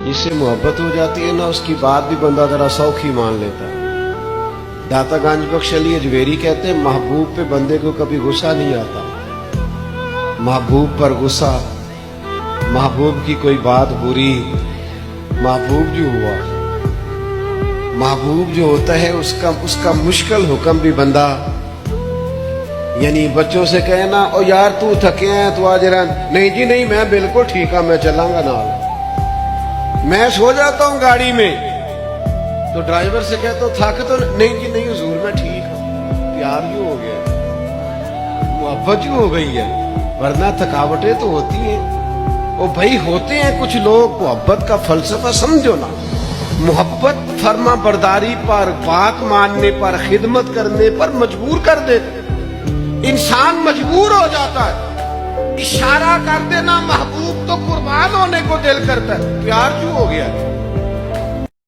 जिससे मोहब्बत हो जाती है ना, उसकी बात भी बंदा जरा सौखी मान लेता है। दाता गंज बख्श अली अजमेरी कहते हैं, महबूब पे बंदे को कभी गुस्सा नहीं आता। महबूब पर गुस्सा, महबूब की कोई बात बुरी, महबूब जो हुआ, महबूब जो होता है उसका मुश्किल हुक्म भी बंदा, यानी बच्चों से कहना ओ यार तू थके हैं तू आज रह, नहीं जी नहीं मैं बिल्कुल ठीक है, मैं चलांगा नाल, मैं सो जाता हूँ गाड़ी में। तो ड्राइवर से कहता हूँ थक तो नहीं जी नहीं हुजूर मैं ठीक हूँ। प्यार जो हो गया, मोहब्बत जो हो गई है, वरना थकावटें तो होती हैं। ओ भाई होते हैं कुछ लोग मोहब्बत का फलसफा समझो ना। मोहब्बत फर्मा बरदारी पर, बात मानने पर, खिदमत करने पर मजबूर कर देते। इंसान मजबूर हो जाता है, इशारा कर देना महबूब तो कुर्बान होने को दिल करता है। प्यार क्यों हो गया?